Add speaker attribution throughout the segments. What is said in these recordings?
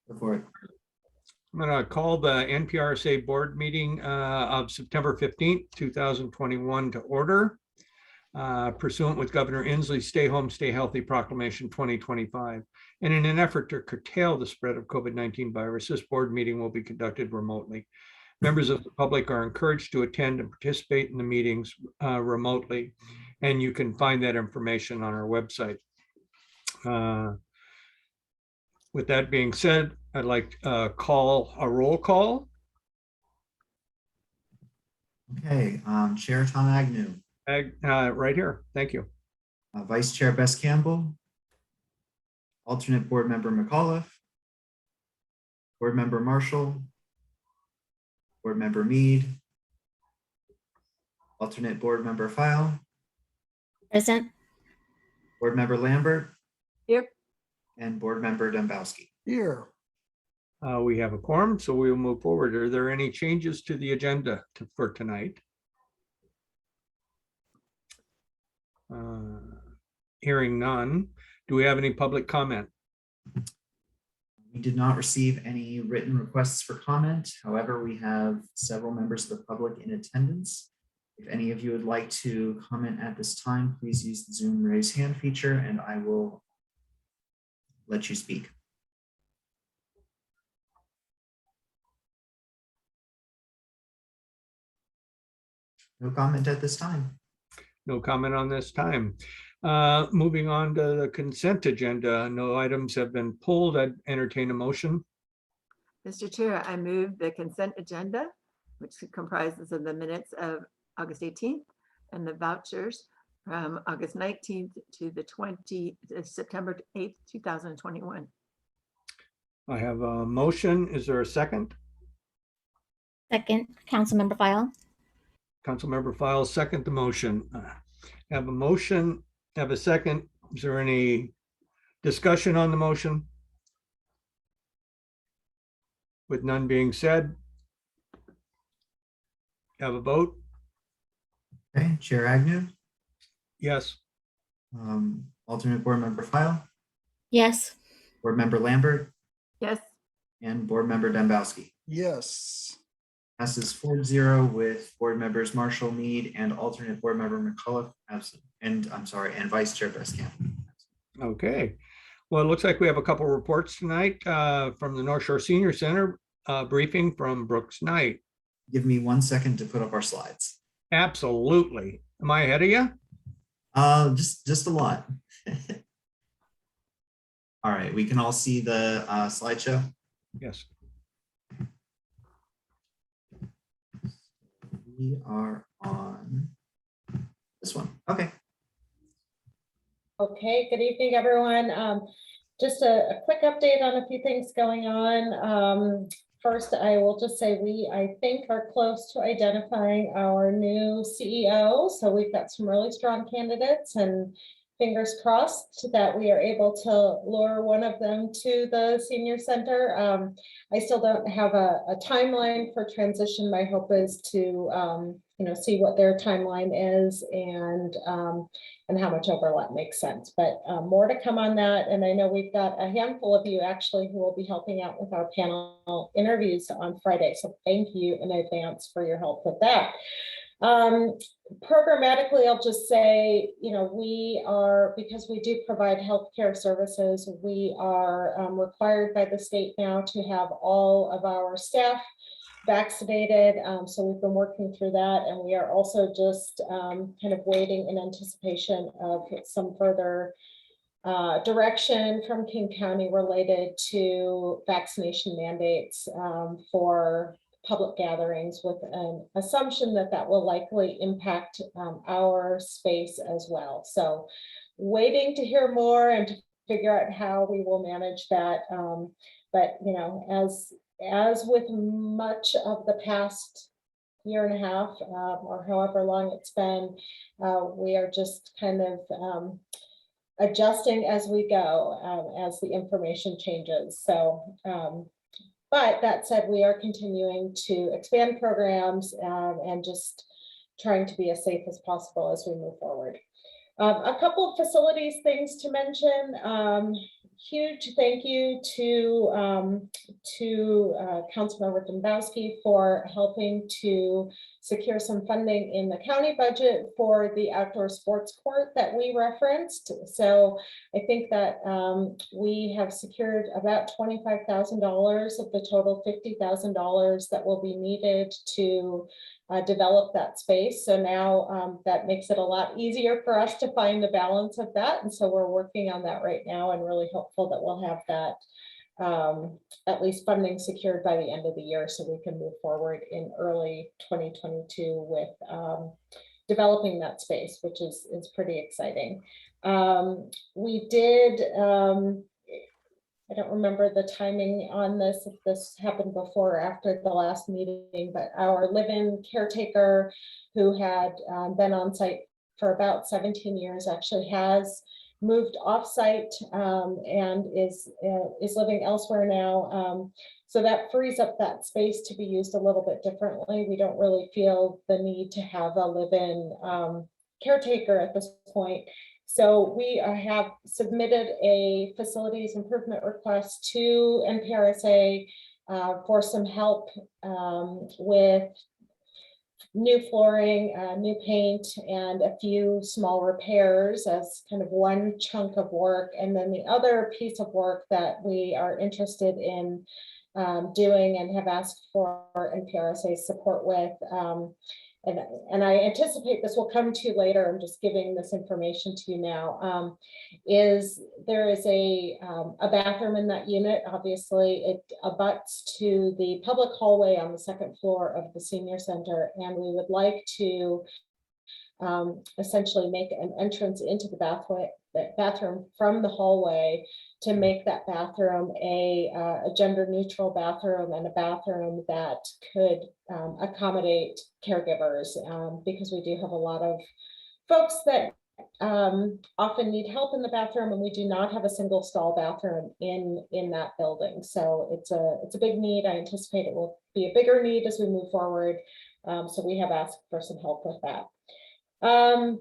Speaker 1: Go for it.
Speaker 2: I'm going to call the NPRSA Board meeting of September 15th, 2021 to order. Pursuant with Governor Inslee's Stay Home, Stay Healthy Proclamation 2025. And in an effort to curtail the spread of COVID-19 virus, this board meeting will be conducted remotely. Members of the public are encouraged to attend and participate in the meetings remotely, and you can find that information on our website. With that being said, I'd like to call a roll call.
Speaker 1: Okay, Chair Tom Agnew.
Speaker 2: Right here. Thank you.
Speaker 1: Vice Chair Bess Campbell. Alternate Board Member McAuliffe. Board Member Marshall. Board Member Mead. Alternate Board Member File.
Speaker 3: Present.
Speaker 1: Board Member Lambert.
Speaker 3: Here.
Speaker 1: And Board Member Dembowski.
Speaker 4: Here.
Speaker 2: We have a quorum, so we will move forward. Are there any changes to the agenda for tonight? Hearing none. Do we have any public comment?
Speaker 1: We did not receive any written requests for comment. However, we have several members of the public in attendance. If any of you would like to comment at this time, please use the Zoom raise hand feature and I will let you speak. No comment at this time.
Speaker 2: No comment on this time. Moving on to the consent agenda. No items have been pulled. I'd entertain a motion.
Speaker 5: Mr. Chair, I move the consent agenda, which comprises of the minutes of August 18th and the vouchers from August 19th to the September 8th, 2021.
Speaker 2: I have a motion. Is there a second?
Speaker 3: Second, Councilmember File.
Speaker 2: Councilmember File, second the motion. Have a motion, have a second. Is there any discussion on the motion? With none being said, have a vote?
Speaker 1: Okay, Chair Agnew.
Speaker 2: Yes.
Speaker 1: Alternate Board Member File.
Speaker 3: Yes.
Speaker 1: Board Member Lambert.
Speaker 5: Yes.
Speaker 1: And Board Member Dembowski.
Speaker 4: Yes.
Speaker 1: Passes 4-0 with Board Members Marshall, Mead, and Alternate Board Member McAuliffe absent. And Vice Chair Bess Campbell.
Speaker 2: Okay. Well, it looks like we have a couple reports tonight from the North Shore Senior Center, briefing from Brooks Knight.
Speaker 1: Give me 1 second to put up our slides.
Speaker 2: Absolutely. Am I ahead of you?
Speaker 1: Just a lot. All right, we can all see the slideshow.
Speaker 2: Yes.
Speaker 1: We are on this one. Okay.
Speaker 6: Okay, good evening, everyone. Just a quick update on a few things going on. First, I will just say I think, are close to identifying our new CEO. So we've got some really strong candidates and fingers crossed that we are able to lure one of them to the senior center. I still don't have a timeline for transition. My hope is to see what their timeline is and how much overlap makes sense. But more to come on that. And I know we've got a handful of you actually who will be helping out with our panel interviews on Friday. So thank you in advance for your help with that. Programmatically, I'll just say, we are, because we do provide healthcare services, we are required by the state now to have all of our staff vaccinated. So we've been working through that, and we are also just kind of waiting in anticipation of some further direction from King County related to vaccination mandates for public gatherings, with an assumption that will likely impact our space as well. So waiting to hear more and to figure out how we will manage that. But as with much of the past year and a half or however long it's been, we are just kind of adjusting as we go, as the information changes. So but that said, we are continuing to expand programs and just trying to be as safe as possible as we move forward. A couple of facilities things to mention. huge thank you to Councilmember Dombowski for helping to secure some funding in the county budget for the outdoor sports court that we referenced. So I think that we have secured about $25,000 of the total $50,000 that will be needed to develop that space. So now that makes it a lot easier for us to find the balance of that. And so we're working on that right now and really hopeful that we'll have that at least funding secured by the end of the year so we can move forward in early 2022 with developing that space, which is pretty exciting. We did, I don't remember the timing on this, if this happened before or after the last meeting, but our live-in caretaker who had been on site for about 17 years actually has moved off-site and is living elsewhere now. So that frees up that space to be used a little bit differently. We don't really feel the need to have a live-in caretaker at this point. So we have submitted a facilities improvement request to NPRSA for some help with new flooring, new paint, and a few small repairs as kind of one chunk of work. And then the other piece of work that we are interested in doing and have asked for NPRSA support with, and I anticipate this will come to you later, I'm just giving this information to you now, is there is a bathroom in that unit. Obviously, it abuts to the public hallway on the second floor of the senior center, and we would like to essentially make an entrance into the bathroom from the hallway to make that bathroom a gender neutral bathroom and a bathroom that could accommodate caregivers, because we do have a lot of folks that often need help in the bathroom, and we do not have a single stall bathroom in that building. So it's a big need. I anticipate it will be a bigger need as we move forward. So we have asked for some help with that.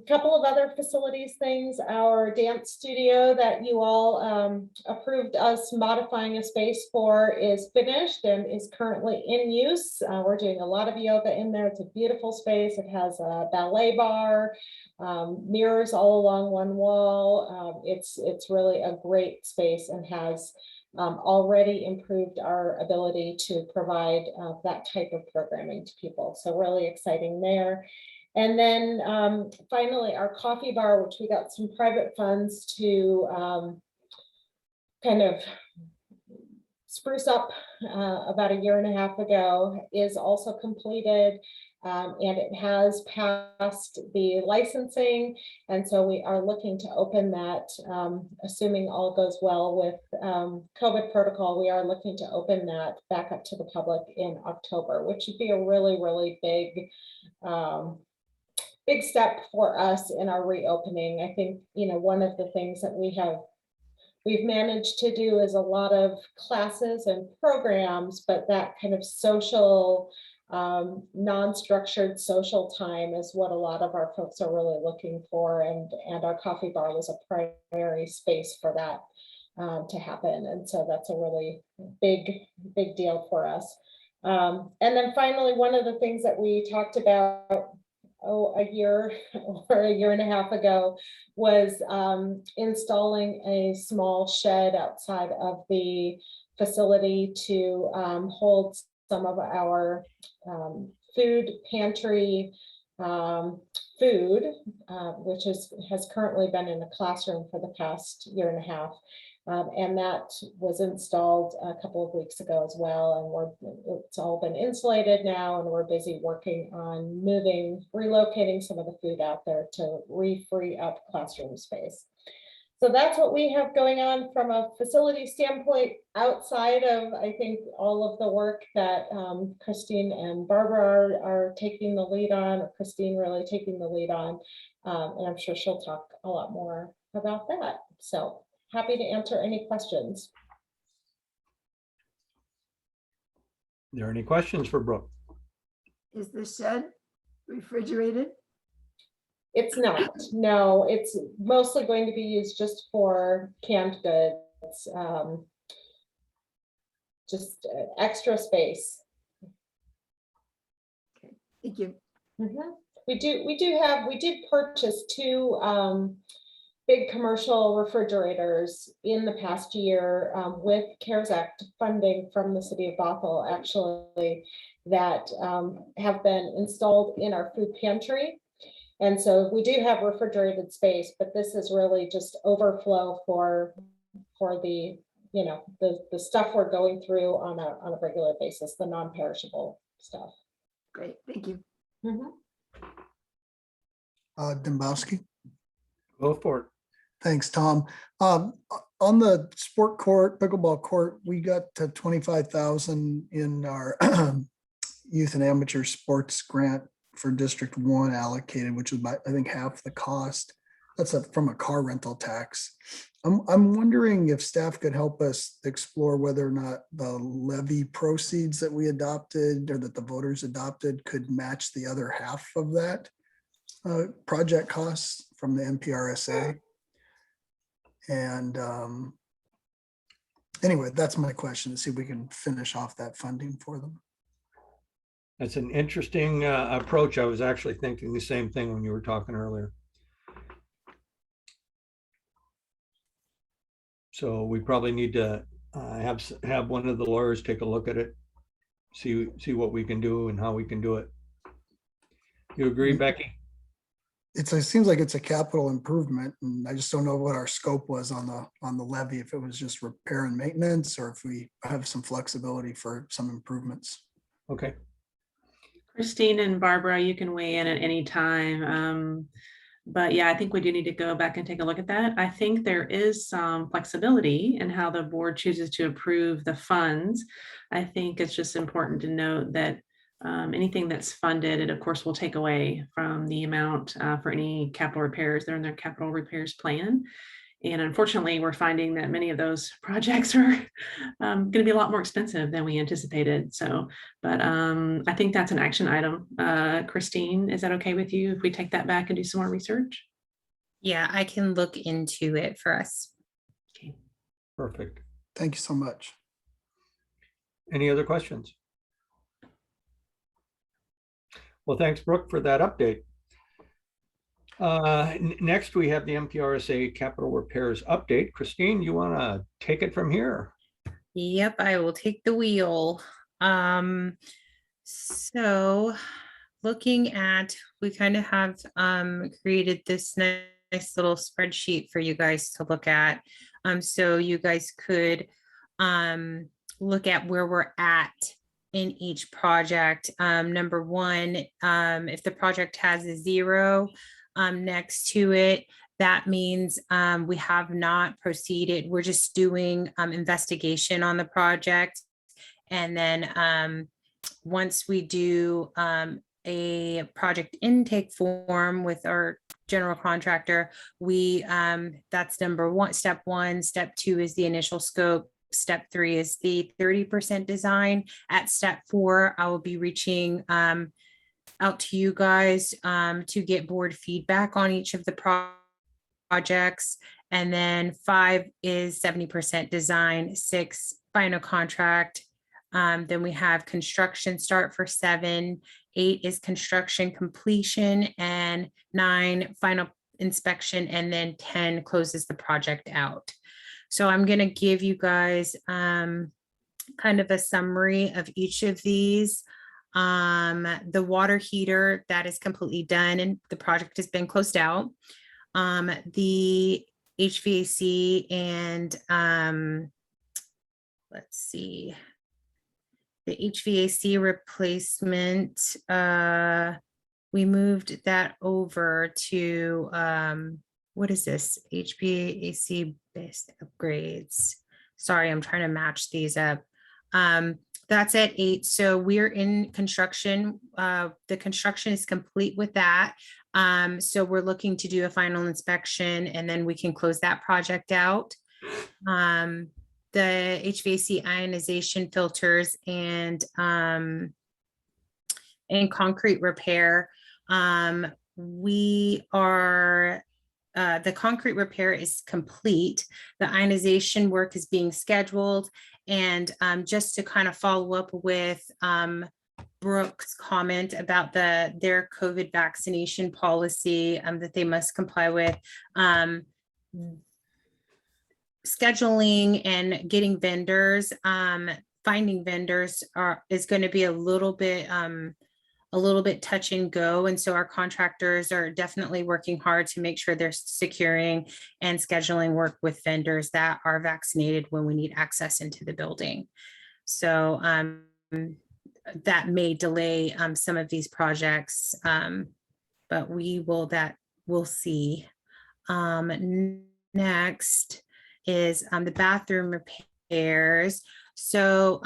Speaker 6: Couple of other facilities things. Our dance studio that you all approved us modifying a space for is finished and is currently in use. We're doing a lot of yoga in there. It's a beautiful space. It has a ballet bar, mirrors all along one wall. It's really a great space and has already improved our ability to provide that type of programming to people. So really exciting there. And then finally, our coffee bar, which we got some private funds to kind of spruce up about a year and a half ago, is also completed. And it has passed the licensing. And so we are looking to open that, assuming all goes well with COVID protocol, we are looking to open that back up to the public in October, which would be a really, really big step for us in our reopening. I think, one of the things that we've managed to do is a lot of classes and programs, but that kind of social, non-structured social time is what a lot of our folks are really looking for. And our coffee bar was a primary space for that to happen. And so that's a really big deal for us. And then finally, one of the things that we talked about a year or a year and a half ago was installing a small shed outside of the facility to hold some of our food pantry food, which has currently been in a classroom for the past year and a half. And that was installed a couple of weeks ago as well. And it's all been insulated now, and we're busy working on relocating some of the food out there to free up classroom space. So that's what we have going on from a facility standpoint, outside of, I think, all of the work that Christine and Barbara are taking the lead on, or Christine really taking the lead on. And I'm sure she'll talk a lot more about that. So happy to answer any questions.
Speaker 2: Are there any questions for Brooke?
Speaker 5: Is the shed refrigerated?
Speaker 6: It's not, no, it's mostly going to be used just for canned goods. just extra space.
Speaker 5: Thank you.
Speaker 6: We did purchase two big commercial refrigerators in the past year with CARES Act funding from the city of Bothell, actually, that have been installed in our food pantry. And so we do have refrigerated space, but this is really just overflow for the, the stuff we're going through on a regular basis, the non-perishable stuff.
Speaker 5: Great, thank you.
Speaker 4: Dembowski.
Speaker 2: Go for it.
Speaker 4: Thanks, Tom. On the sport court, pickleball court, we got to 25,000 in our youth and amateur sports grant for District 1 allocated, which is about, I think, half the cost. That's from a car rental tax. I'm wondering if staff could help us explore whether or not the levy proceeds that we adopted or that the voters adopted could match the other half of that project costs from the NPRSA. And anyway, that's my question, to see if we can finish off that funding for them.
Speaker 2: That's an interesting approach. I was actually thinking the same thing when you were talking earlier. So we probably need to have one of the lawyers take a look at it, see what we can do and how we can do it. You agree, Becky?
Speaker 4: It seems like it's a capital improvement, and I just don't know what our scope was on the levy, if it was just repair and maintenance, or if we have some flexibility for some improvements.
Speaker 2: Okay.
Speaker 7: Christine and Barbara, you can weigh in at any time. But yeah, I think we do need to go back and take a look at that. I think there is some flexibility in how the board chooses to approve the funds. I think it's just important to note that anything that's funded, it of course will take away from the amount for any capital repairs. They're in their capital repairs plan. And unfortunately, we're finding that many of those projects are going to be a lot more expensive than we anticipated. So, but I think that's an action item. Christine, is that okay with you if we take that back and do some more research?
Speaker 8: Yeah, I can look into it for us.
Speaker 7: Okay.
Speaker 2: Perfect.
Speaker 4: Thank you so much.
Speaker 2: Any other questions? Well, thanks, Brooke, for that update. Next, we have the NPRSA capital repairs update. Christine, you want to take it from here?
Speaker 8: Yep, I will take the wheel. So looking at, we kind of have created this nice little spreadsheet for you guys to look at. So you guys could look at where we're at in each project. Number one, if the project has a 0 next to it, that means we have not proceeded. We're just doing investigation on the project. And then once we do a project intake form with our general contractor, that's number one, step one. Step 2 is the initial scope. Step 3 is the 30% design. At step 4, I will be reaching out to you guys to get board feedback on each of the projects. And then 5 is 70% design, 6 final contract. Then we have construction start for 7, 8 is construction completion, and 9 final inspection, and then 10 closes the project out. So I'm going to give you guys kind of a summary of each of these. The water heater, that is completely done and the project has been closed out. The HVAC and let's see, the HVAC replacement, we moved that over to what is this? HVAC based upgrades. Sorry, I'm trying to match these up. That's at 8. So we're in construction. The construction is complete with that. So we're looking to do a final inspection and then we can close that project out. The HVAC ionization filters and concrete repair. We are the concrete repair is complete. The ionization work is being scheduled. And just to kind of follow up with Brooke's comment about their COVID vaccination policy that they must comply with. Scheduling and getting vendors, finding vendors is going to be a little bit touch and go. And so our contractors are definitely working hard to make sure they're securing and scheduling work with vendors that are vaccinated when we need access into the building. So that may delay some of these projects, but we'll see. Next is the bathroom repairs. So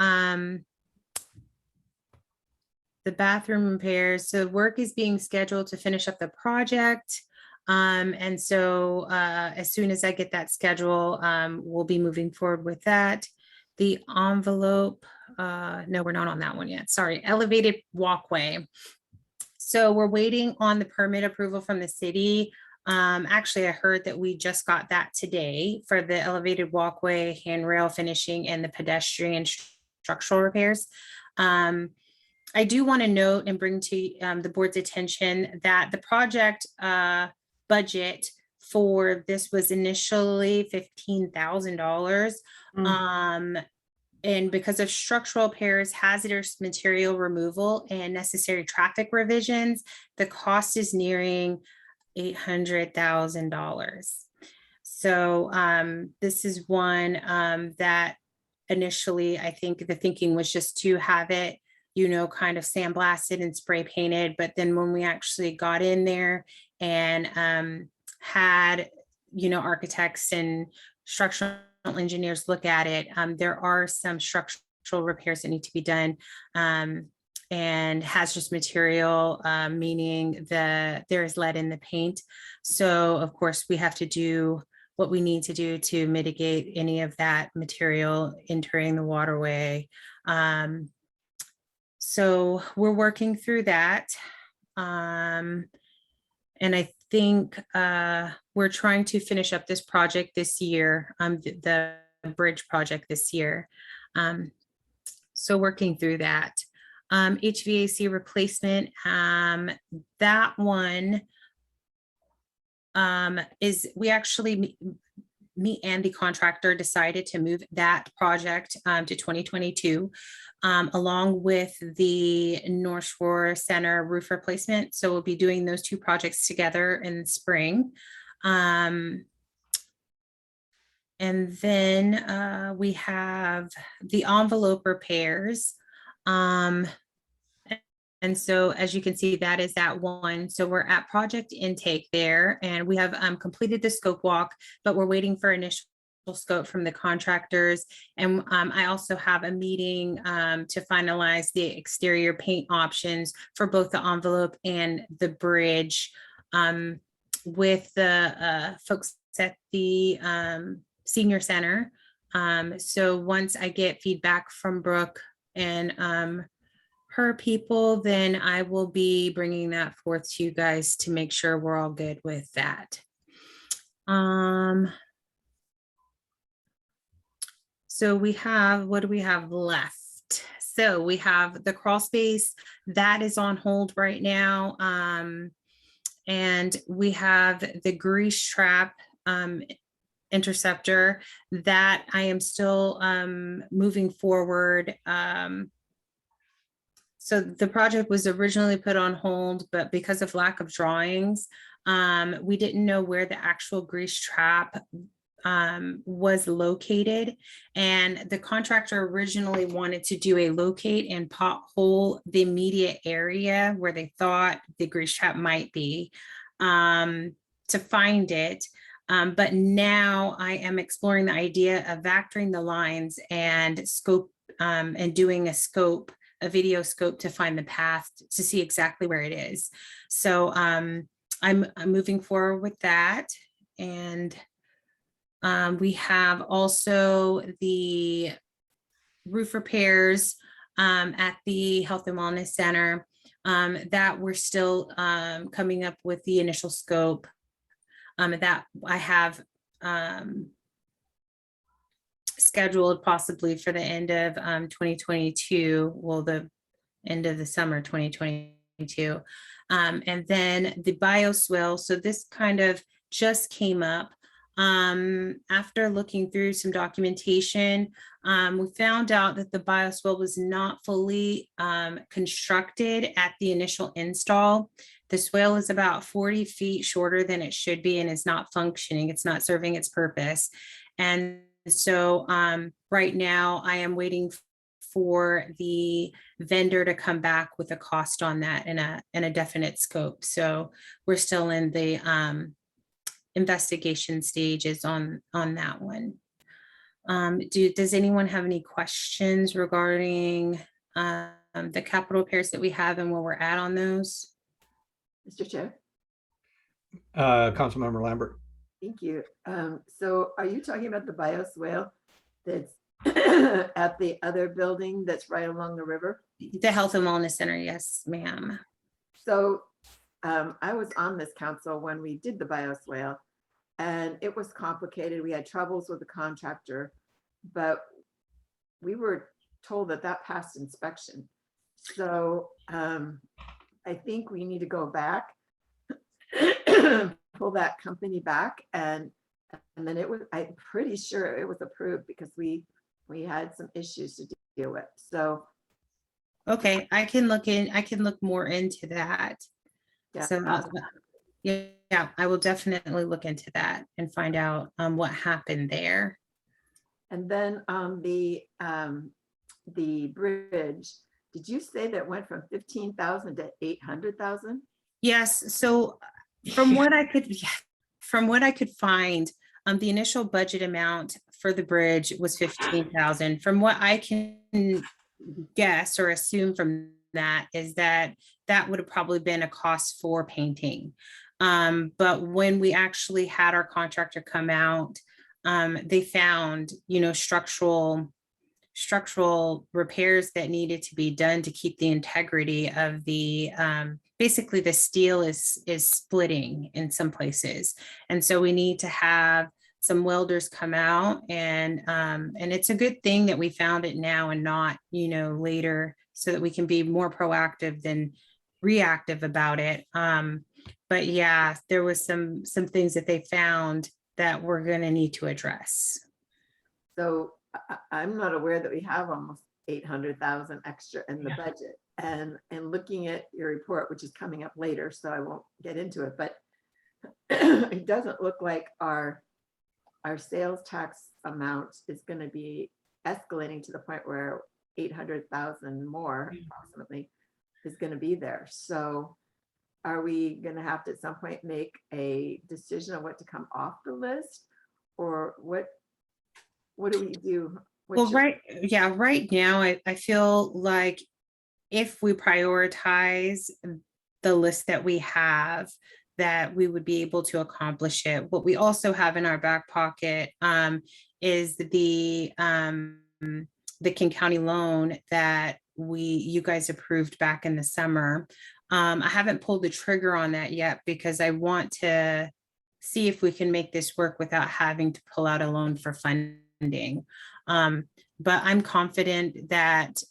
Speaker 8: the bathroom repairs, so work is being scheduled to finish up the project. And so as soon as I get that schedule, we'll be moving forward with that. The envelope, no, we're not on that one yet. Sorry, elevated walkway. So we're waiting on the permit approval from the city. Actually, I heard that we just got that today for the elevated walkway, handrail finishing, and the pedestrian structural repairs. I do want to note and bring to the board's attention that the project budget for this was initially $15,000. And because of structural repairs, hazardous material removal, and necessary traffic revisions, the cost is nearing $800,000. So this is one that initially, I think the thinking was just to have it, kind of sandblasted and spray painted. But then when we actually got in there and had, architects and structural engineers look at it, there are some structural repairs that need to be done. And hazardous material, meaning there is lead in the paint. So of course we have to do what we need to do to mitigate any of that material entering the waterway. So we're working through that. And I think we're trying to finish up this project this year, the bridge project this year. So working through that. HVAC replacement, that one is, we actually, me and the contractor decided to move that project to 2022, along with the North Shore Center roof replacement. So we'll be doing those two projects together in the spring. And then we have the envelope repairs. And so as you can see, that is that one. So we're at project intake there, and we have completed the scope walk, but we're waiting for initial scope from the contractors. And I also have a meeting to finalize the exterior paint options for both the envelope and the bridge with the folks at the senior center. So once I get feedback from Brooke and her people, then I will be bringing that forth to you guys to make sure we're all good with that. So we have, what do we have left? So we have the crawl space that is on hold right now. And we have the grease trap interceptor that I am still moving forward. So the project was originally put on hold, but because of lack of drawings, we didn't know where the actual grease trap was located. And the contractor originally wanted to do a locate and pothole the immediate area where they thought the grease trap might be to find it. But now I am exploring the idea of vectoring the lines and scope and doing a video scope to find the path to see exactly where it is. So I'm moving forward with that. And we have also the roof repairs at the Health and Wellness Center that we're still coming up with the initial scope. that I have scheduled possibly for the end of 2022, well, the end of the summer 2022. And then the bioswale, so this kind of just came up after looking through some documentation. We found out that the bioswale was not fully constructed at the initial install. The swale is about 40 feet shorter than it should be and is not functioning. It's not serving its purpose. And so right now I am waiting for the vendor to come back with a cost on that in a definite scope. So we're still in the investigation stages on that one. Does anyone have any questions regarding the capital repairs that we have and where we're at on those?
Speaker 5: Mr. Chair,
Speaker 2: Councilmember Lambert.
Speaker 5: thank you. So are you talking about the bioswale that's at the other building that's right along the river?
Speaker 8: The Health and Wellness Center, yes, ma'am.
Speaker 5: So I was on this council when we did the bioswale, and it was complicated. We had troubles with the contractor, but we were told that that passed inspection. So I think we need to go back, pull that company back, and then it was, I'm pretty sure it was approved because we had some issues to deal with. So
Speaker 8: Okay, I can look more into that.
Speaker 5: yeah,
Speaker 8: So yeah, I will definitely look into that and find out what happened there.
Speaker 5: and then on the bridge, did you say that went from 15,000 to 800,000?
Speaker 8: Yes, so from what I could find, the initial budget amount for the bridge was 15,000. From what I can guess or assume from that is that would have probably been a cost for painting. But when we actually had our contractor come out, they found, structural repairs that needed to be done to keep the integrity of the, basically the steel is splitting in some places. And so we need to have some welders come out and it's a good thing that we found it now and not, later, so that we can be more proactive than reactive about it. But yeah, there was some things that they found that we're going to need to address.
Speaker 5: So I'm not aware that we have almost 800,000 extra in the budget. And looking at your report, which is coming up later, so I won't get into it, but it doesn't look like our sales tax amount is going to be escalating to the point where 800,000 more approximately is going to be there. So are we going to have to at some point make a decision on what to come off the list, or what do we do?
Speaker 8: Well, right now, I feel like if we prioritize the list that we have, that we would be able to accomplish it. What we also have in our back pocket is the King County loan that you guys approved back in the summer. I haven't pulled the trigger on that yet because I want to see if we can make this work without having to pull out a loan for funding. But I'm confident that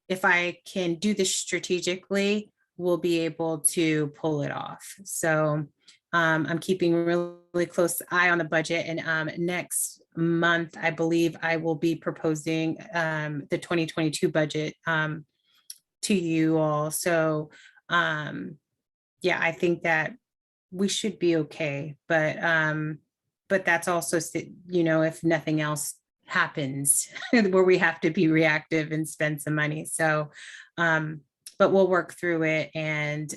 Speaker 8: if I can do this strategically, we'll be able to pull it off. So I'm keeping a really close eye on the budget, and next month, I believe I will be proposing the 2022 budget to you all. So yeah, I think that we should be okay, but that's also, if nothing else happens where we have to be reactive and spend some money. So but we'll work through it, and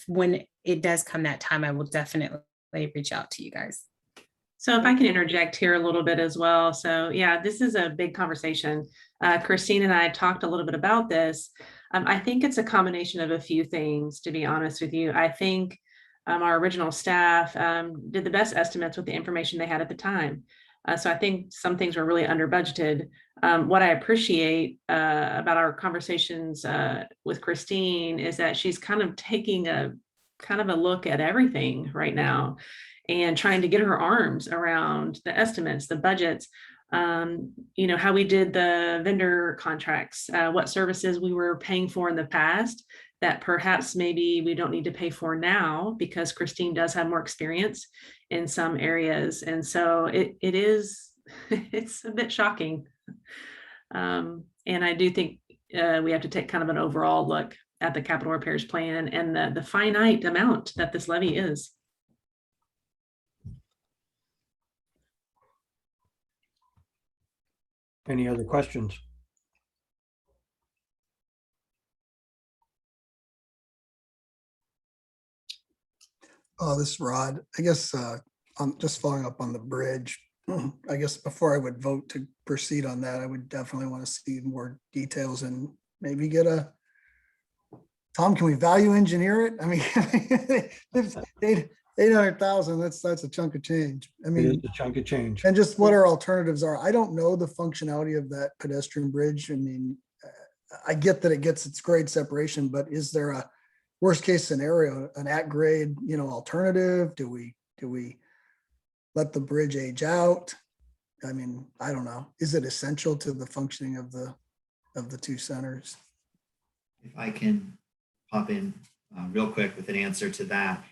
Speaker 8: when it does come that time, I will definitely reach out to you guys.
Speaker 7: So if I can interject here a little bit as well. So yeah, this is a big conversation. Christine and I talked a little bit about this. I think it's a combination of a few things, to be honest with you. I think our original staff did the best estimates with the information they had at the time. So I think some things were really under budgeted. What I appreciate about our conversations with Christine is that she's kind of taking a kind of a look at everything right now and trying to get her arms around the estimates, the budgets, how we did the vendor contracts, what services we were paying for in the past that perhaps maybe we don't need to pay for now because Christine does have more experience in some areas. And so it is, it's a bit shocking. And I do think we have to take kind of an overall look at the capital repairs plan and the finite amount that this levy is.
Speaker 2: Any other questions?
Speaker 4: Oh, this is Rod. I guess I'm just following up on the bridge. I guess before I would vote to proceed on that, I would definitely want to see more details and maybe get a, Tom, can we value engineer it? I mean, 800,000, that's a chunk of change. I
Speaker 2: It is
Speaker 4: mean,
Speaker 2: a chunk of change.
Speaker 4: and just what our alternatives are. I don't know the functionality of that pedestrian bridge. I mean, I get that it gets its grade separation, but is there a worst case scenario, an at grade, alternative? Do we let the bridge age out? I mean, I don't know. Is it essential to the functioning of the two centers?
Speaker 1: If I can pop in real quick with an answer to that.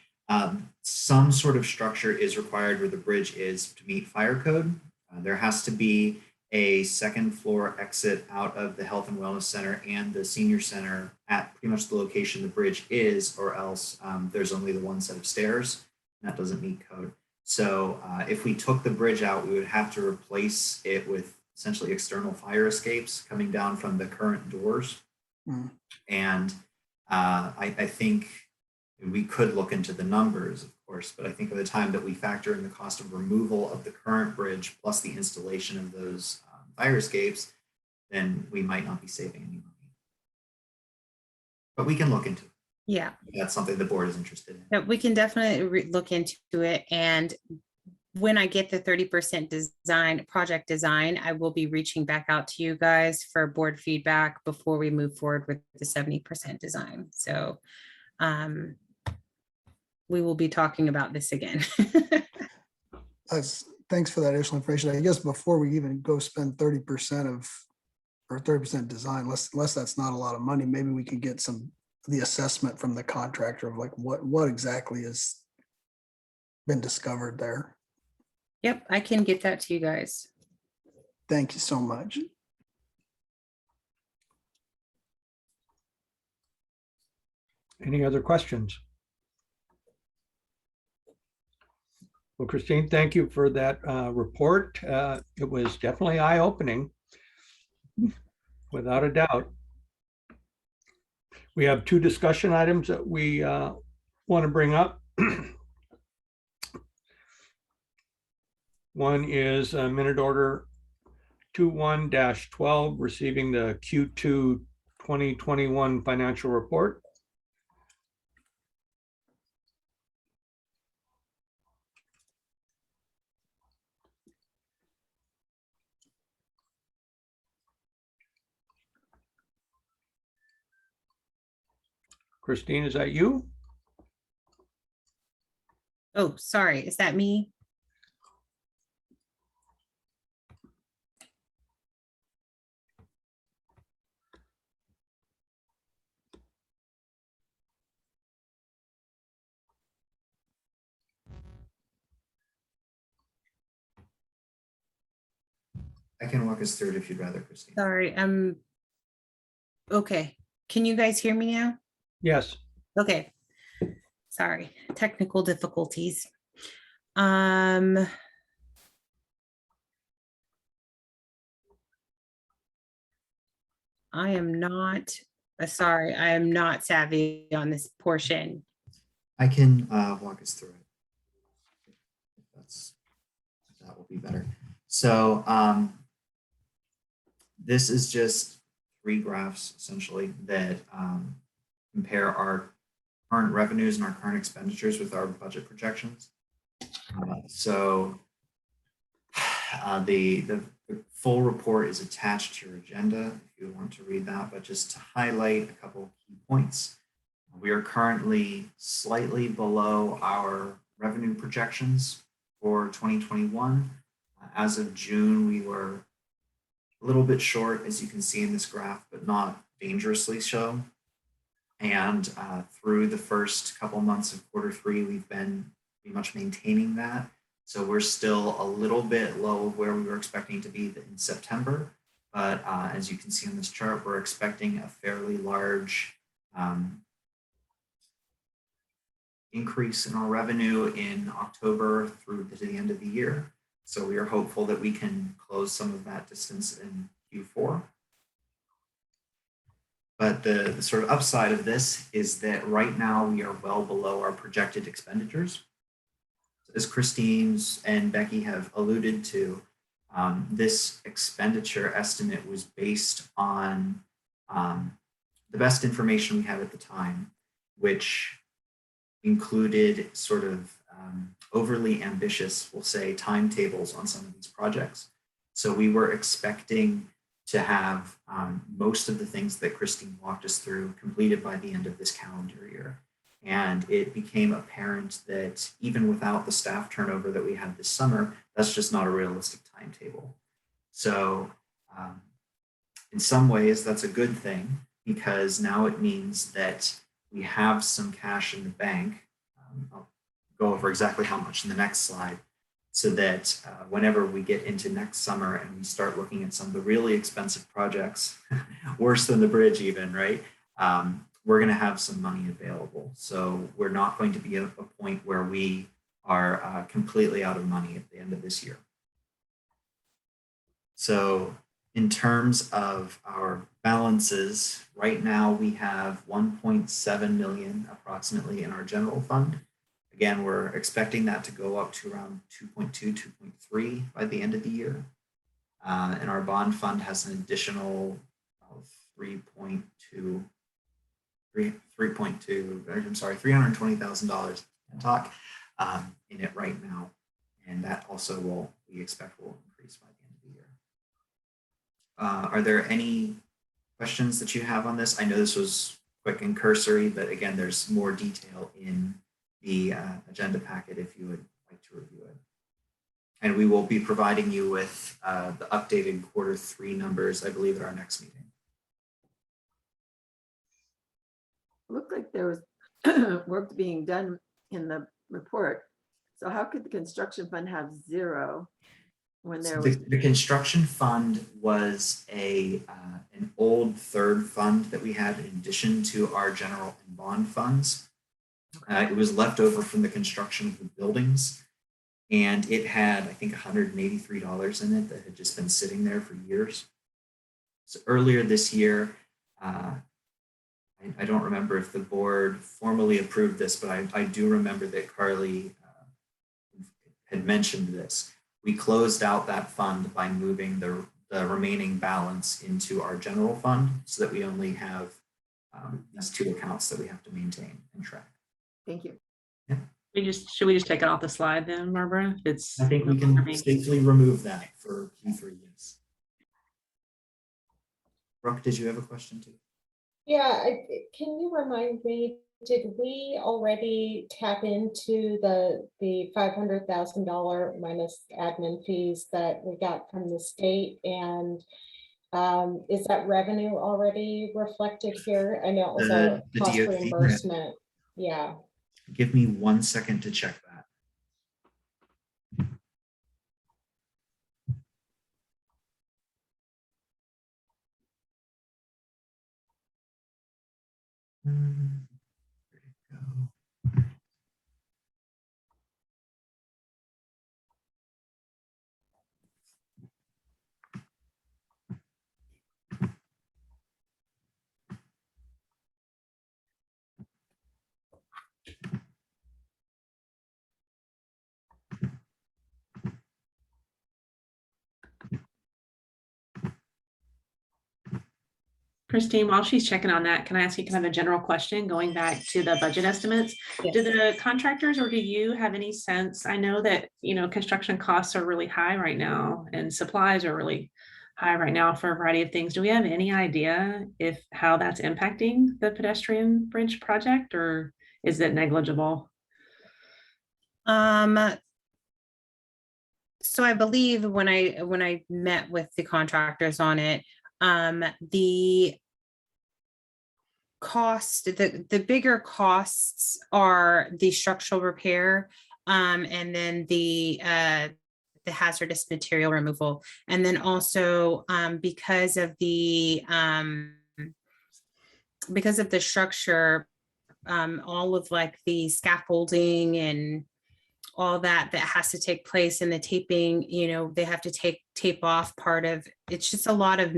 Speaker 1: Some sort of structure is required where the bridge is to meet fire code. There has to be a second floor exit out of the Health and Wellness Center and the Senior Center at pretty much the location the bridge is, or else there's only the one set of stairs. That doesn't meet code. So if we took the bridge out, we would have to replace it with essentially external fire escapes coming down from the current doors. And I think we could look into the numbers, of course, but I think by the time that we factor in the cost of removal of the current bridge plus the installation of those fire escapes, then we might not be saving any money. But we can look into it.
Speaker 8: Yeah.
Speaker 1: If that's something the board is interested in.
Speaker 8: Yeah, we can definitely look into it. And when I get the 30% project design, I will be reaching back out to you guys for board feedback before we move forward with the 70% design. So we will be talking about this again.
Speaker 4: Thanks for that additional information. I guess before we even go spend 30% or 30% design, unless that's not a lot of money, maybe we could get the assessment from the contractor of like what exactly has been discovered there.
Speaker 8: Yep, I can get that to you guys.
Speaker 4: Thank you so much.
Speaker 2: Any other questions? Well, Christine, thank you for that report. It was definitely eye-opening, without a doubt. We have two discussion items that we want to bring up. One is minute order 21-12, receiving the Q2 2021 financial report. Christine, is that you?
Speaker 8: Oh, sorry. Is that me?
Speaker 1: I can walk us through it if you'd rather, Christine.
Speaker 8: Sorry. Okay. Can you guys hear me now?
Speaker 2: Yes.
Speaker 8: Okay. Sorry. Technical difficulties. I am not, sorry, I am not savvy on this portion.
Speaker 1: I can walk us through it. That will be better. So this is just 3 graphs essentially that compare our current revenues and our current expenditures with our budget projections. The full report is attached to your agenda if you want to read that, but just to highlight a couple of key points. We are currently slightly below our revenue projections for 2021. As of June, we were a little bit short, as you can see in this graph, but not dangerously so. And through the first couple months of Q3, we've been pretty much maintaining that. So we're still a little bit low of where we were expecting to be in September. But as you can see on this chart, we're expecting a fairly large increase in our revenue in October through to the end of the year. So we are hopeful that we can close some of that distance in Q4. But the sort of upside of this is that right now we are well below our projected expenditures. As Christine and Becky have alluded to, this expenditure estimate was based on the best information we had at the time, which included sort of overly ambitious, we'll say, timetables on some of these projects. So we were expecting to have most of the things that Christine walked us through completed by the end of this calendar year. And it became apparent that even without the staff turnover that we had this summer, that's just not a realistic timetable. So in some ways, that's a good thing, because now it means that we have some cash in the bank. I'll go over exactly how much in the next slide, so that whenever we get into next summer and we start looking at some of the really expensive projects, worse than the bridge even, right? We're going to have some money available. So we're not going to be at a point where we are completely out of money at the end of this year. So in terms of our balances, right now we have 1.7 million approximately in our general fund. Again, we're expecting that to go up to around 2.2, 2.3 by the end of the year. And our bond fund has an additional $320,000 in it right now. And that also we expect will increase by the end of the year. Are there any questions that you have on this? I know this was quick and cursory, but again, there's more detail in the agenda packet if you would like to review it. And we will be providing you with the updated Q3 numbers, I believe, at our next meeting.
Speaker 5: It looked like there was work being done in the report. So how could the construction fund have zero when there was?
Speaker 1: The construction fund was an old third fund that we had in addition to our general and bond funds. It was left over from the construction of the buildings, and it had, I think, $183 in it that had just been sitting there for years. So earlier this year, I don't remember if the board formally approved this, but I do remember that Carly had mentioned this. We closed out that fund by moving the remaining balance into our general fund so that we only have these two accounts that we have to maintain and track.
Speaker 5: Thank you.
Speaker 7: Should we just take it off the slide then, Barbara?
Speaker 1: I think we can safely remove that for Q3, yes. Brooke, did you have a question too?
Speaker 6: Yeah, can you remind me, did we already tap into the $500,000 minus admin fees that we got from the state? And is that revenue already reflected here? I know it was a cost
Speaker 1: DOT
Speaker 6: reimbursement. Yeah.
Speaker 1: Give me 1 second to check that. There you go.
Speaker 7: Christine, while she's checking on that, can I ask you kind of a general question going back to the budget estimates?
Speaker 6: Yes.
Speaker 7: Do the contractors or do you have any sense? I know that, construction costs are really high right now and supplies are really high right now for a variety of things. Do we have any idea if how that's impacting the pedestrian bridge project, or is it negligible?
Speaker 8: So I believe when I met with the contractors on it, the cost, the bigger costs are the structural repair, and then the hazardous material removal. And then also, because of the structure, all of like the scaffolding and all that has to take place, and the taping, they have to tape off part of, it's just a lot of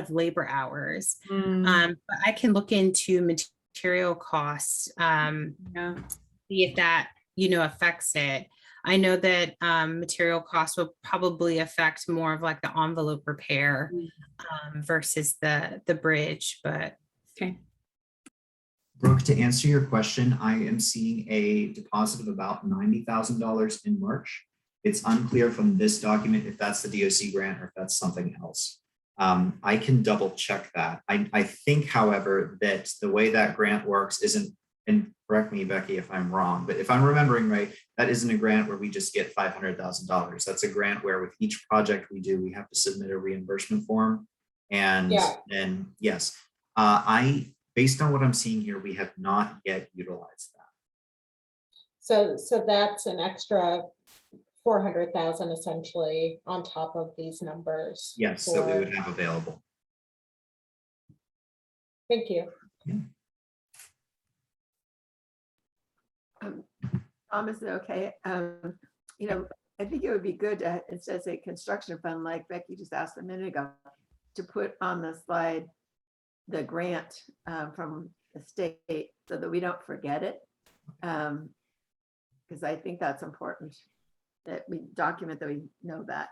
Speaker 8: labor hours. But I can look into material costs,
Speaker 7: Yeah.
Speaker 8: see if that, affects it. I know that material costs will probably affect more of like the envelope repair versus the bridge, but.
Speaker 7: Okay.
Speaker 1: Brooke, to answer your question, I am seeing a deposit of about $90,000 in March. It's unclear from this document if that's the DOC grant or if that's something else. I can double check that. I think, however, that the way that grant works isn't, and correct me, Becky, if I'm wrong, but if I'm remembering right, that isn't a grant where we just get $500,000. That's a grant where with each project we do, we have to submit a reimbursement form. And then, yes, based on what I'm seeing here, we have not yet utilized that.
Speaker 6: So that's an extra 400,000 essentially on top of these numbers.
Speaker 1: Yes, that we would have available.
Speaker 6: Thank you.
Speaker 1: Yeah.
Speaker 5: Thomas, is it okay? I think it would be good to, instead of say construction fund, like Becky just asked a minute ago, to put on the slide the grant from the state so that we don't forget it. Because I think that's important that we document that we know that.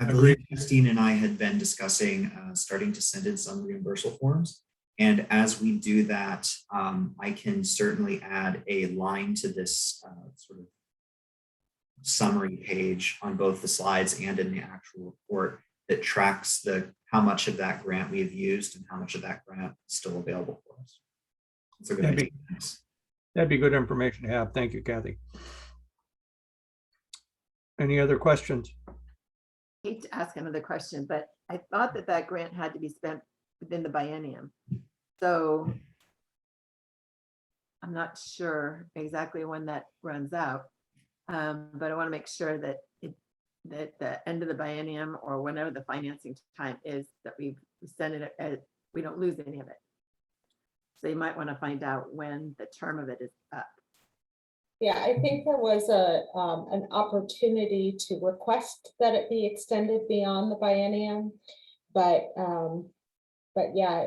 Speaker 1: I believe Christine and I had been discussing starting to send in some reimbursal forms. And as we do that, I can certainly add a line to this sort of summary page on both the slides and in the actual report that tracks how much of that grant we have used and how much of that grant is still available for us. That's a good idea.
Speaker 2: That'd be good information to have. Thank you, Kathy. Any other questions?
Speaker 5: I hate to ask another question, but I thought that grant had to be spent within the biennium. So I'm not sure exactly when that runs out, but I want to make sure that the end of the biennium or whenever the financing time is, that we send it, we don't lose any of it. So you might want to find out when the term of it is up.
Speaker 6: Yeah, I think there was an opportunity to request that it be extended beyond the biennium, but yeah,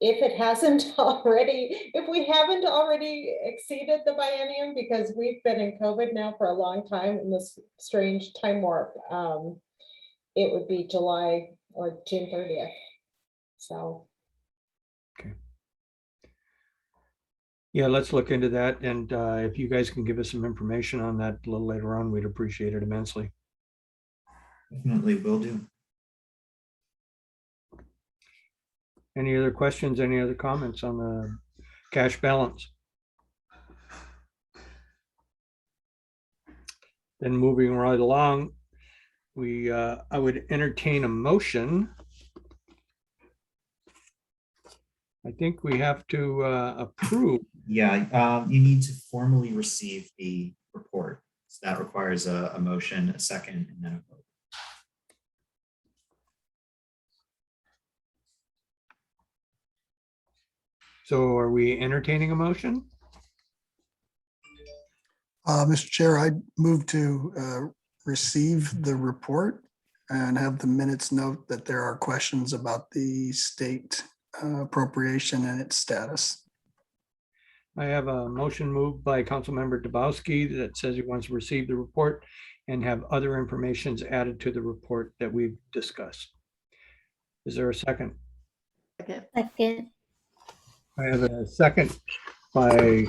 Speaker 6: if it hasn't already, if we haven't already exceeded the biennium, because we've been in COVID now for a long time in this strange time warp, it would be July or June 30th. So.
Speaker 2: Okay. Yeah, let's look into that. And if you guys can give us some information on that a little later on, we'd appreciate it immensely.
Speaker 1: Definitely will do.
Speaker 2: Any other questions, any other comments on the cash balance? Then moving right along, I would entertain a motion. I think we have to approve.
Speaker 1: Yeah, you need to formally receive the report. So that requires a motion, a second, and then a vote.
Speaker 2: So are we entertaining a motion?
Speaker 4: Mr. Chair, I move to receive the report and have the minutes note that there are questions about the state appropriation and its status.
Speaker 2: I have a motion moved by Councilmember Dabowski that says he wants to receive the report and have other information added to the report that we've discussed. Is there a second?
Speaker 3: Second.
Speaker 2: I have a second by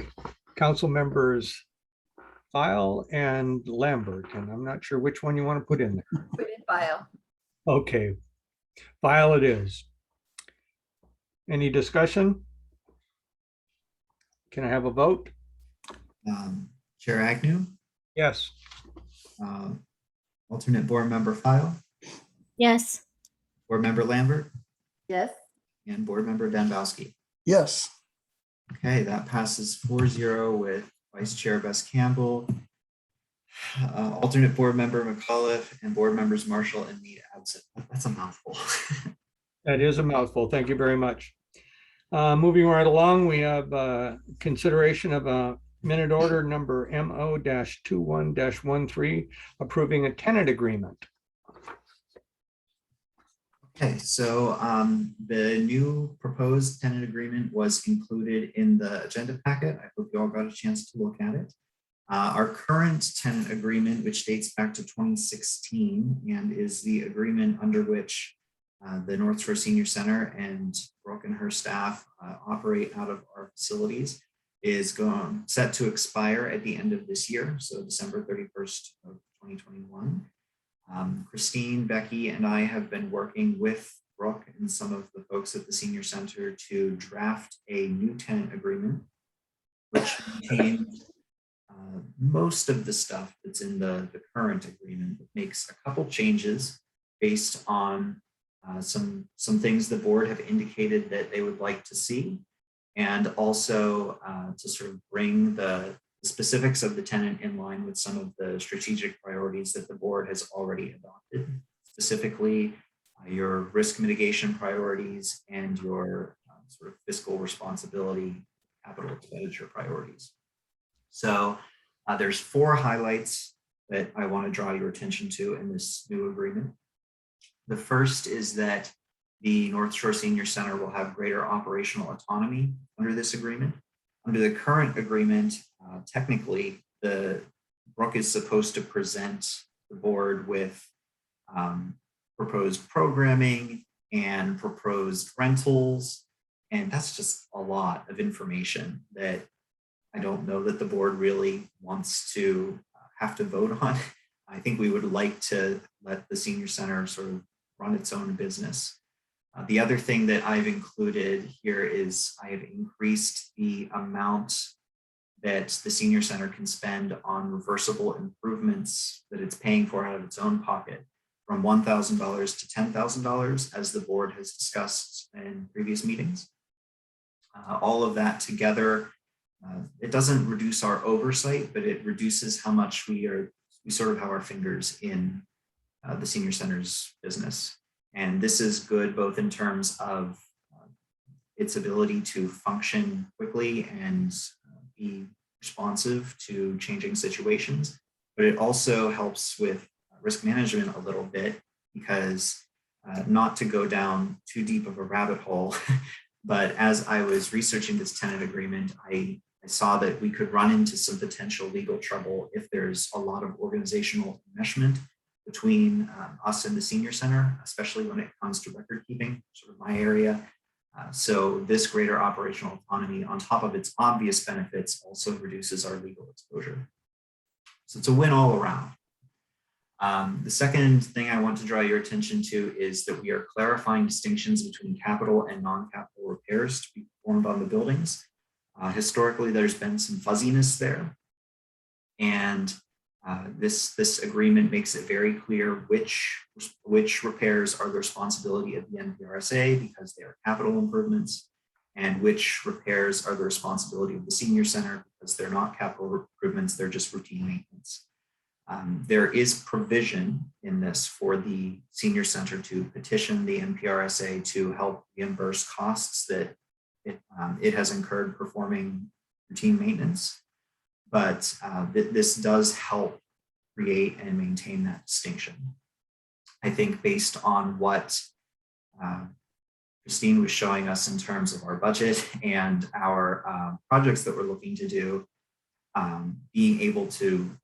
Speaker 2: Council Members File and Lambert, and I'm not sure which one you want to put in there.
Speaker 5: Put in file.
Speaker 2: Okay, file it is. Any discussion? Can I have a vote?
Speaker 1: Chair Agnew,
Speaker 2: Yes.
Speaker 1: alternate board member File,
Speaker 3: Yes.
Speaker 1: board member Lambert,
Speaker 5: Yes,
Speaker 1: and board member Danbowski.
Speaker 4: Yes,
Speaker 1: Okay, that passes 4-0 with Vice Chair Bess Campbell, alternate board member McAuliffe, and board members Marshall and Mead absent. That's a mouthful.
Speaker 2: That is a mouthful. Thank you very much. Moving right along, we have consideration of a minute order number MO-21-13, approving a tenant agreement.
Speaker 1: Okay, so the new proposed tenant agreement was included in the agenda packet. I hope you all got a chance to look at it. Our current tenant agreement, which dates back to 2016 and is the agreement under which the North Shore Senior Center and Brooke and her staff operate out of our facilities, is set to expire at the end of this year, so December 31st of 2021. Christine, Becky, and I have been working with Brooke and some of the folks at the Senior Center to draft a new tenant agreement, which contains most of the stuff that's in the current agreement. It makes a couple changes based on some things the board have indicated that they would like to see, and also to sort of bring the specifics of the tenant in line with some of the strategic priorities that the board has already adopted, specifically your risk mitigation priorities and your sort of fiscal responsibility, capital expenditure priorities. So there's 4 highlights that I want to draw your attention to in this new agreement. The first is that the North Shore Senior Center will have greater operational autonomy under this agreement. Under the current agreement, technically, the Brooke is supposed to present the board with proposed programming and proposed rentals, and that's just a lot of information that I don't know that the board really wants to have to vote on. I think we would like to let the Senior Center sort of run its own business. The other thing that I've included here is I have increased the amount that the Senior Center can spend on reversible improvements that it's paying for out of its own pocket from $1,000 to $10,000, as the board has discussed in previous meetings. All of that together, it doesn't reduce our oversight, but it reduces how much we sort of have our fingers in the Senior Center's business. And this is good both in terms of its ability to function quickly and be responsive to changing situations, but it also helps with risk management a little bit, because not to go down too deep of a rabbit hole, but as I was researching this tenant agreement, I saw that we could run into some potential legal trouble if there's a lot of organizational enmeshment between us and the Senior Center, especially when it comes to record keeping, sort of my area. So this greater operational autonomy, on top of its obvious benefits, also reduces our legal exposure. So it's a win all around. The second thing I want to draw your attention to is that we are clarifying distinctions between capital and non-capital repairs to be performed on the buildings. Historically, there's been some fuzziness there, and this agreement makes it very clear which repairs are the responsibility of the NPRSA because they are capital improvements, and which repairs are the responsibility of the Senior Center because they're not capital improvements, they're just routine maintenance. There is provision in this for the Senior Center to petition the NPRSA to help reimburse costs that it has incurred performing routine maintenance. But this does help create and maintain that distinction. I think based on what Christine was showing us in terms of our budget and our projects that we're looking to do, being able to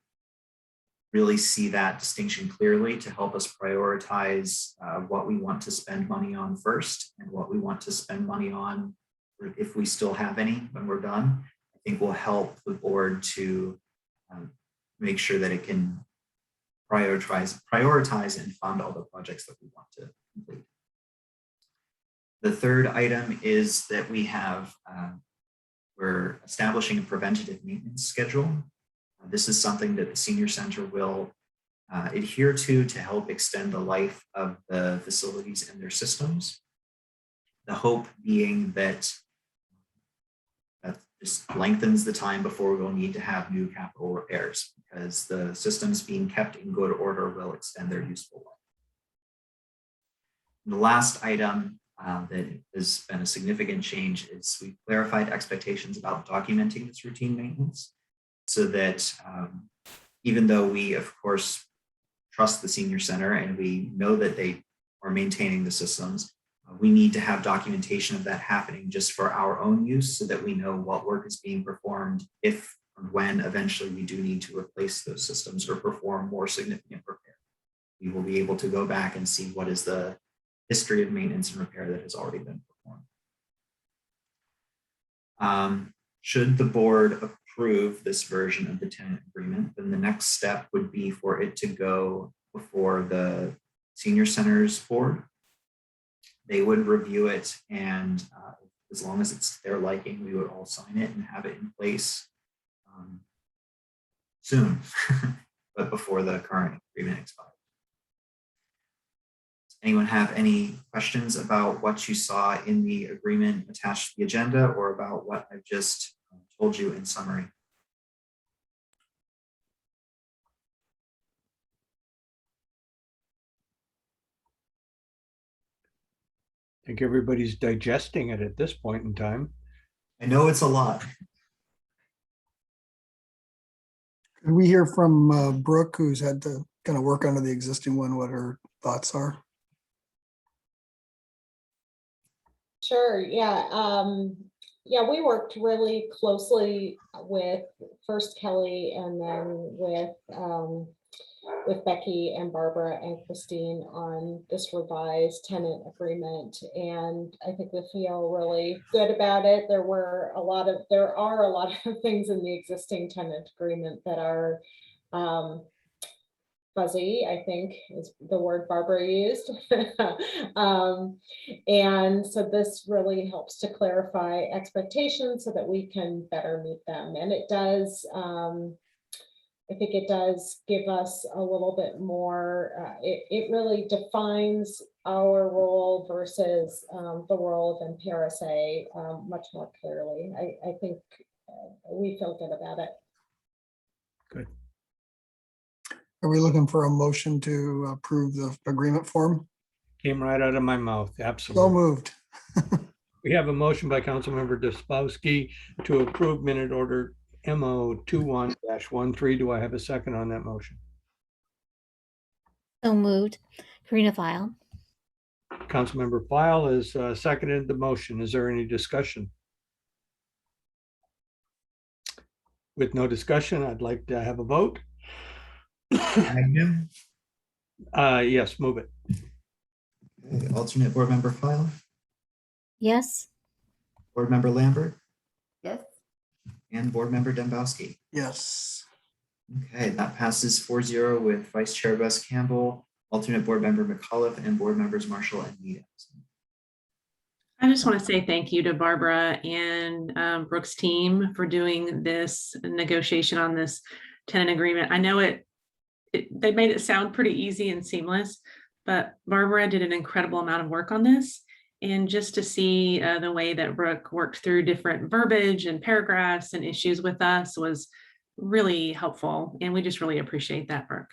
Speaker 1: really see that distinction clearly to help us prioritize what we want to spend money on first and what we want to spend money on if we still have any when we're done, I think will help the board to make sure that it can prioritize and fund all the projects that we want to complete. The third item is that we're establishing a preventative maintenance schedule. This is something that the senior center will adhere to help extend the life of the facilities and their systems. The hope being that just lengthens the time before we'll need to have new capital repairs, because the systems being kept in good order will extend their useful life. And the last item that has been a significant change is we clarified expectations about documenting this routine maintenance, so that even though we, of course, trust the senior center and we know that they are maintaining the systems, we need to have documentation of that happening just for our own use, so that we know what work is being performed if and when eventually we do need to replace those systems or perform more significant repair. We will be able to go back and see what is the history of maintenance and repair that has already been performed. Should the board approve this version of the tenant agreement, then the next step would be for it to go before the senior center's board. They would review it, and as long as it's their liking, we would all sign it and have it in place soon, but before the current agreement expires. Does anyone have any questions about what you saw in the agreement attached to the agenda, or about what I've just told you in summary?
Speaker 2: I think everybody's digesting it at this point in time.
Speaker 1: I know it's a lot.
Speaker 4: Can we hear from Brooke, who's had to kind of work under the existing one, what her thoughts are?
Speaker 6: Sure, yeah. Yeah, we worked really closely with first Kelly and then with Becky and Barbara and Christine on this revised tenant agreement. And I think we feel really good about it. There are a lot of things in the existing tenant agreement that are fuzzy, I think is the word Barbara used. And so this really helps to clarify expectations so that we can better meet them. And it does, I think it does give us a little bit more, it really defines our role versus the role of NPRSA much more clearly. I think we feel good about it.
Speaker 2: Good.
Speaker 4: Are we looking for a motion to approve the agreement form?
Speaker 2: Came right out of my mouth.
Speaker 4: So
Speaker 2: Absolutely.
Speaker 4: moved.
Speaker 2: We have a motion by Councilmember Despowski to approve minute order MO 21-13. Do I have a second on that motion?
Speaker 3: So moved. Karina File.
Speaker 2: Councilmember File has seconded the motion. Is there any discussion? With no discussion, I'd like to have a vote.
Speaker 1: Agnew?
Speaker 2: Yes, move it.
Speaker 1: Okay. Alternate board member File,
Speaker 3: Yes.
Speaker 1: board member Lambert,
Speaker 5: Yes.
Speaker 1: and board member Dembowski.
Speaker 4: Yes.
Speaker 1: Okay, that passes 4-0 with Vice Chair Bess Campbell, alternate board member McAuliffe, and board members Marshall and Mead.
Speaker 7: I just want to say thank you to Barbara and Brooke's team for doing this negotiation on this tenant agreement. I know they made it sound pretty easy and seamless, but Barbara did an incredible amount of work on this. And just to see the way that Brooke worked through different verbiage and paragraphs and issues with us was really helpful. And we just really appreciate that, Brooke.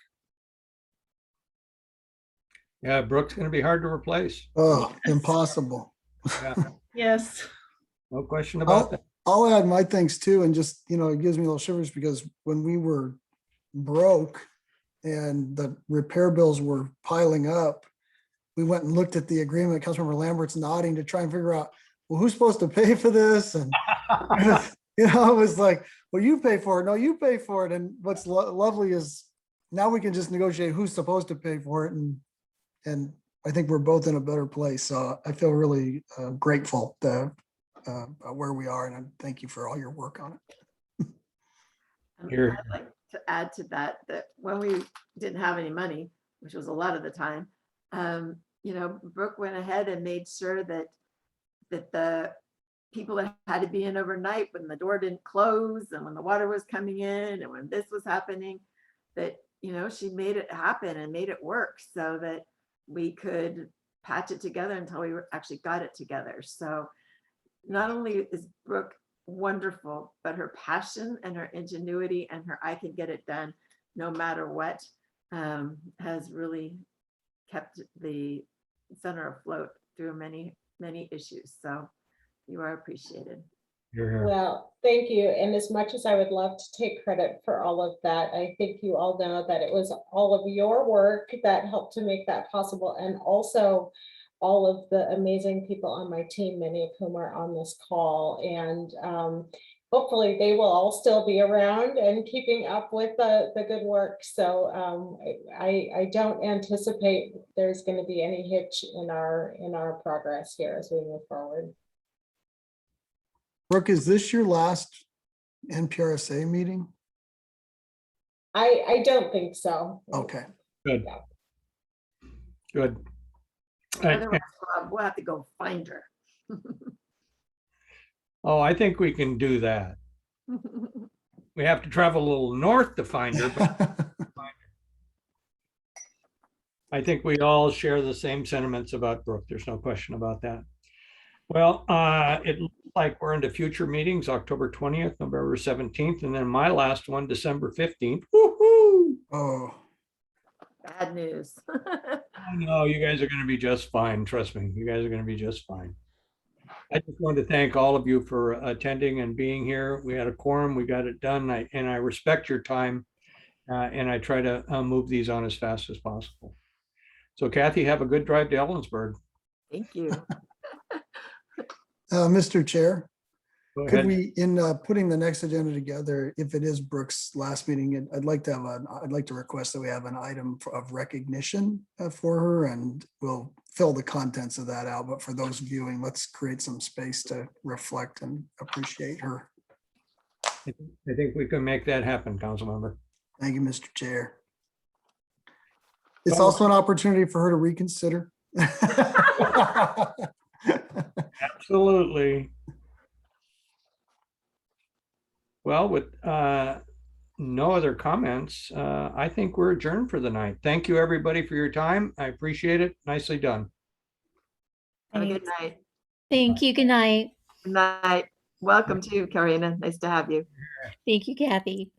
Speaker 2: Yeah, Brooke's going to be hard to replace.
Speaker 4: Oh,
Speaker 7: Yes.
Speaker 4: impossible.
Speaker 2: Yeah,
Speaker 7: Yes.
Speaker 2: no question about that.
Speaker 4: I'll add my thanks too, and just, it gives me a little shivers because when we were broke and the repair bills were piling up, we went and looked at the agreement. Councilmember Lambert's nodding to try and figure out, well, who's supposed to pay for this? And it was like, well, you pay for it. No, you pay for it. And what's lovely is now we can just negotiate who's supposed to pay for it. And I think we're both in a better place. So I feel really grateful to where we are, and I thank you for all your work on it.
Speaker 2: Here.
Speaker 5: to add to that, that when we didn't have any money, which was a lot of the time, you know, Brooke went ahead and made sure that the people that had to be in overnight when the door didn't close and when the water was coming in and when this was happening, that, you know, she made it happen and made it work so that we could patch it together until we actually got it together. So not only is Brooke wonderful, but her passion and her ingenuity and her I can get it done no matter what has really kept the center afloat through many, many issues. So you are appreciated.
Speaker 2: You're here.
Speaker 6: Well, thank you. And as much as I would love to take credit for all of that, I think you all know that it was all of your work that helped to make that possible. And also all of the amazing people on my team, many of whom are on this call. And hopefully they will all still be around and keeping up with the good work. So I don't anticipate there's going to be any hitch in our progress here as we move forward.
Speaker 4: Brooke, is this your last NPRSA meeting?
Speaker 6: I don't think so.
Speaker 4: Okay.
Speaker 2: Good. Good.
Speaker 5: Otherwise, we'll have to go find her.
Speaker 2: Oh, I think we can do that. We have to travel a little north to find her, but I think we all share the same sentiments about Brooke. There's no question about that. Well, it looks like we're into future meetings, October 20th, November 17th, and then my last one, December 15th. Woo-hoo!
Speaker 4: Oh,
Speaker 5: Bad news.
Speaker 2: I know you guys are going to be just fine. Trust me, you guys are going to be just fine. I just wanted to thank all of you for attending and being here. We had a quorum, we got it done, and I respect your time, and I try to move these on as fast as possible. So Kathy, have a good drive to Ellensburg.
Speaker 5: Thank you.
Speaker 4: Mr. Chair,
Speaker 2: Go
Speaker 4: could
Speaker 2: ahead.
Speaker 4: we, in putting the next agenda together, if it is Brooke's last meeting, I'd like to request that we have an item of recognition for her, and we'll fill the contents of that out. But for those viewing, let's create some space to reflect and appreciate her.
Speaker 2: I think we can make that happen, Councilmember.
Speaker 4: Thank you, Mr. Chair. It's
Speaker 2: Oh.
Speaker 4: also an opportunity for her to reconsider.
Speaker 2: Absolutely. Well, with no other comments, I think we're adjourned for the night. Thank you, everybody, for your time. I appreciate it. Nicely done.
Speaker 5: Have a good night.
Speaker 3: Thank you. Good night.
Speaker 5: Good night. Welcome to you, Karina. Nice to have you.
Speaker 3: Thank you, Kathy.